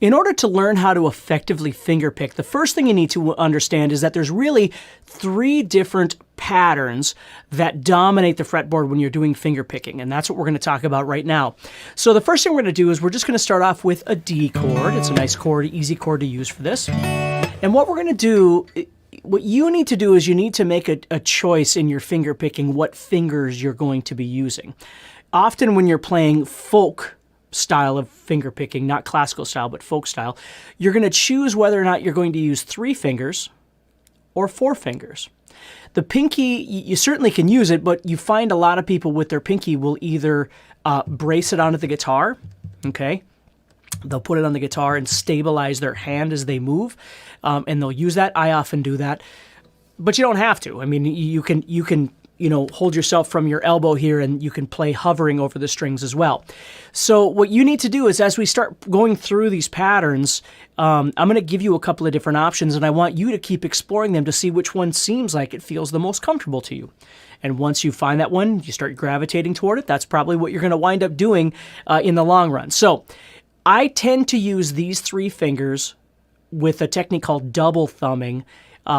In order to learn how to effectively fingerpick, the first thing you need to understand is that there's really 3 different patterns that dominate the fretboard when you're doing fingerpicking, and that's what we're going to talk about right now. So the first thing we're going to do is we're just going to start off with a D chord. It's a nice chord, easy chord to use for this. And what we're going to do, what you need to do is you need to make a choice in your fingerpicking what fingers you're going to be using. Often when you're playing folk style of fingerpicking, not classical style, but folk style, you're going to choose whether or not you're going to use 3 fingers or 4 fingers. The pinky, you certainly can use it, but you find a lot of people with their pinky will either brace it onto the guitar, okay? They'll put it on the guitar and stabilize their hand as they move, and they'll use that. I often do that, but you don't have to. I mean, you can hold yourself from your elbow here and you can play hovering over the strings as well. So what you need to do is as we start going through these patterns, I'm going to give you a couple of different options and I want you to keep exploring them to see which one seems like it feels the most comfortable to you. And once you find that one, you start gravitating toward it. That's probably what you're going to wind up doing in the long run. So I tend to use these 3 fingers with a technique called double thumbing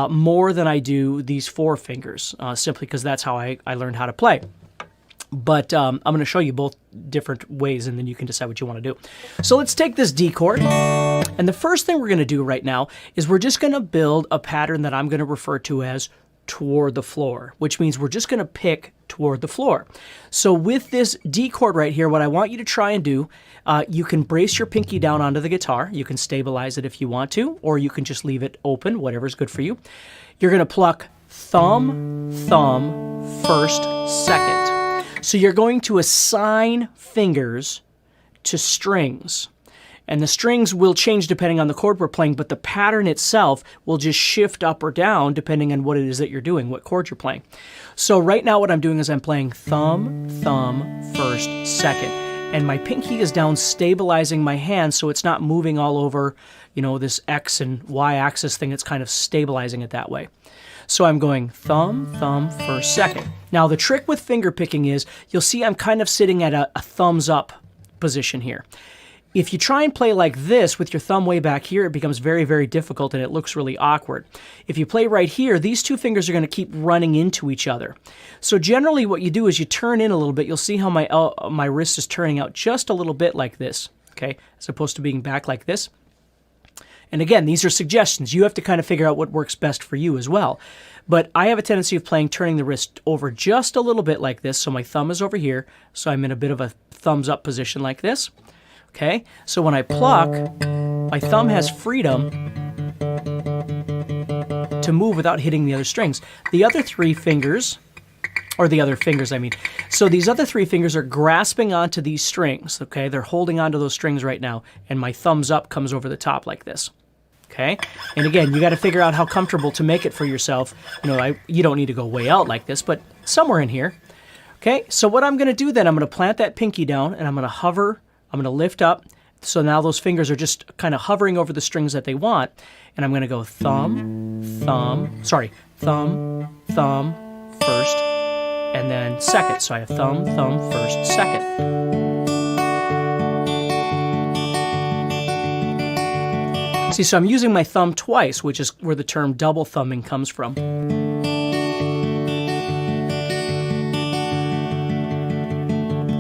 more than I do these 4 fingers, simply because that's how I learned how to play. But I'm going to show you both different ways, and then you can decide what you want to do. So let's take this D chord, and the first thing we're going to do right now is we're just going to build a pattern that I'm going to refer to as toward the floor, which means we're just going to pick toward the floor. So with this D chord right here, what I want you to try and do, you can brace your pinky down onto the guitar. You can stabilize it if you want to, or you can just leave it open, whatever's good for you. You're going to pluck thumb, thumb, first, second. So you're going to assign fingers to strings. And the strings will change depending on the chord we're playing, but the pattern itself will just shift up or down depending on what it is that you're doing, what chord you're playing. So right now what I'm doing is I'm playing thumb, thumb, first, second. And my pinky is down stabilizing my hand so it's not moving all over, this X and Y axis thing. It's kind of stabilizing it that way. So I'm going thumb, thumb, first, second. Now the trick with fingerpicking is you'll see I'm kind of sitting at a thumbs up position here. If you try and play like this with your thumb way back here, it becomes very, very difficult and it looks really awkward. If you play right here, these 2 fingers are going to keep running into each other. So generally what you do is you turn in a little bit. You'll see how my wrist is turning out just a little bit like this, okay, as opposed to being back like this. And again, these are suggestions. You have to kind of figure out what works best for you as well. But I have a tendency of turning the wrist over just a little bit like this. So my thumb is over here. So I'm in a bit of a thumbs up position like this. Okay, so when I pluck, my thumb has freedom to move without hitting the other strings. The other 3 fingers, or the other fingers, I mean. So these other 3 fingers are grasping onto these strings, okay? They're holding onto those strings right now, and my thumbs up comes over the top like this, okay? And again, you got to figure out how comfortable to make it for yourself. You don't need to go way out like this, but somewhere in here. Okay, so what I'm going to do then, I'm going to plant that pinky down, and I'm going to hover. I'm going to lift up, so now those fingers are just kind of hovering over the strings that they want, and I'm going to go thumb, thumb, thumb, first, and then second. So I have thumb, thumb, first, second. See, so I'm using my thumb twice, which is where the term double thumbing comes from.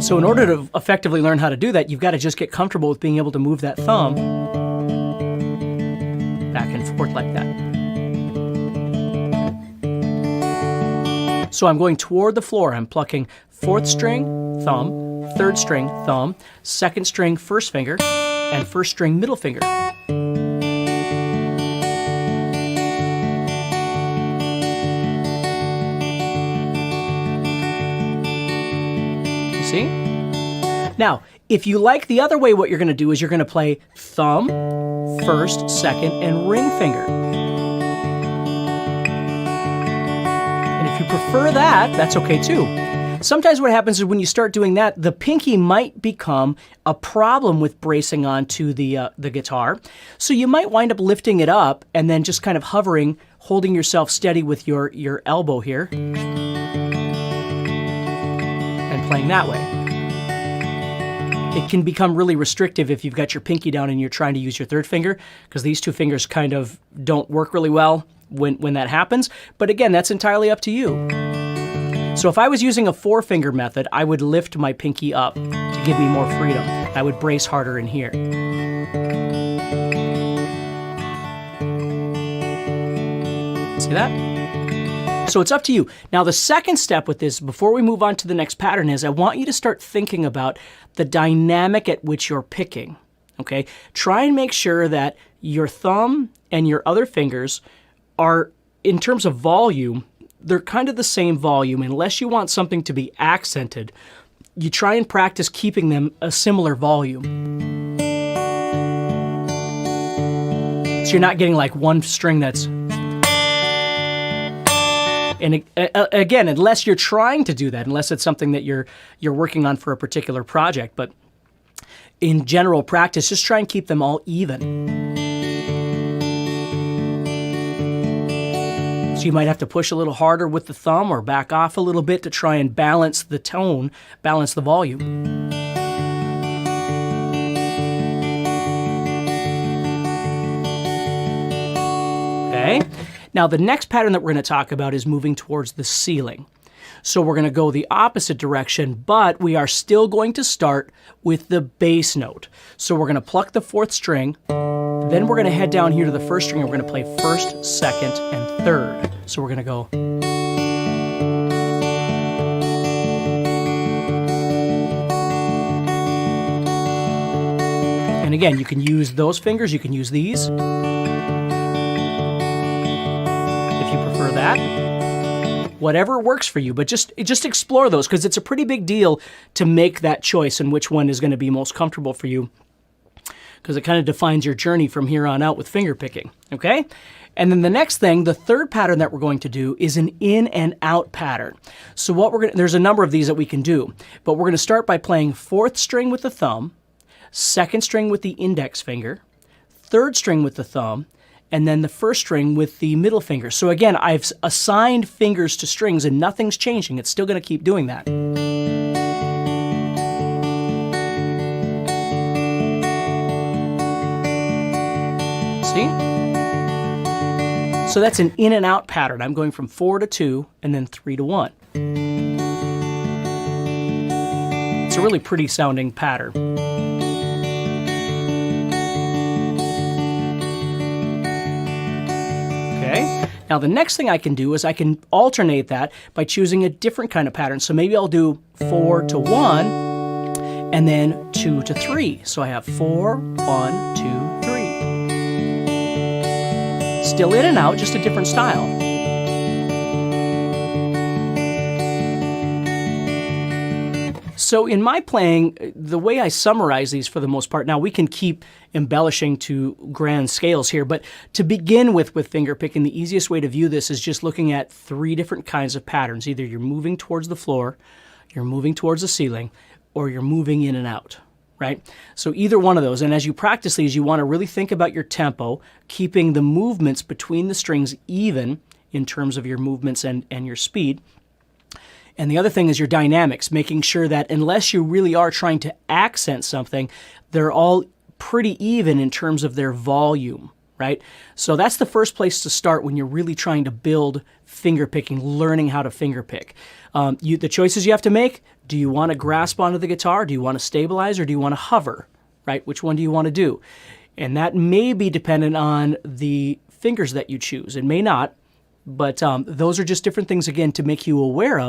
So in order to effectively learn how to do that, you've got to just get comfortable with being able to move that thumb back and forth like that. So I'm going toward the floor. I'm plucking 4th string, thumb, 3rd string, thumb, 2nd string, first finger, and 1st string, middle finger. See? Now, if you like the other way, what you're going to do is you're going to play thumb, first, second, and ring finger. And if you prefer that, that's okay too. Sometimes what happens is when you start doing that, the pinky might become a problem with bracing onto the guitar. So you might wind up lifting it up and then just kind of hovering, holding yourself steady with your elbow here. Playing that way. It can become really restrictive if you've got your pinky down and you're trying to use your third finger, because these two fingers kind of don't work really well when that happens. But again, that's entirely up to you. So if I was using a 4-finger method, I would lift my pinky up to give me more freedom. I would brace harder in here. See that? So it's up to you. Now the second step with this, before we move on to the next pattern, is I want you to start thinking about the dynamic at which you're picking. Okay? Try and make sure that your thumb and your other fingers are, in terms of volume, they're kind of the same volume. Unless you want something to be accented, you try and practice keeping them a similar volume. So you're not getting like one string that's... And again, unless you're trying to do that, unless it's something that you're working on for a particular project, but in general practice, just try and keep them all even. So you might have to push a little harder with the thumb or back off a little bit to try and balance the tone, balance the volume. Okay. Now the next pattern that we're going to talk about is moving towards the ceiling. So we're going to go the opposite direction, but we are still going to start with the bass note. So we're going to pluck the 4th string, then we're going to head down here to the 1st string and we're going to play 1st, 2nd, and 3rd. So we're going to go. And again, you can use those fingers, you can use these. That, whatever works for you, but just explore those, because it's a pretty big deal to make that choice and which one is going to be most comfortable for you, because it kind of defines your journey from here on out with finger picking. Okay, and then the next thing, the third pattern that we're going to do is an in and out pattern. So what there's a number of these that we can do, but we're going to start by playing 4th string with the thumb, 2nd string with the index finger, 3rd string with the thumb, and then the 1st string with the middle finger. So again, I've assigned fingers to strings and nothing's changing. It's still going to keep doing that. See? So that's an in and out pattern. I'm going from 4 to 2 and then 3 to 1. It's a really pretty sounding pattern. Now the next thing I can do is I can alternate that by choosing a different kind of pattern. So maybe I'll do 4 to 1 and then 2 to 3. So I have 4, 1, 2, 3. Still in and out, just a different style. So in my playing, the way I summarize these for the most part, now we can keep embellishing to grand scales here, but to begin with finger picking, the easiest way to view this is just looking at 3 different kinds of patterns. Either you're moving towards the floor, you're moving towards the ceiling, or you're moving in and out, right? So either one of those, and as you practice these, you want to really think about your tempo, keeping the movements between the strings even in terms of your movements and your speed. And the other thing is your dynamics, making sure that unless you really are trying to accent something, they're all pretty even in terms of their volume, right? So that's the first place to start when you're really trying to build finger picking, learning how to finger pick. The choices you have to make: do you want to grasp onto the guitar? Do you want to stabilize, or do you want to hover, right? Which one do you want to do? And that may be dependent on the fingers that you choose. It may not, but those are just different things, again, to make you aware of.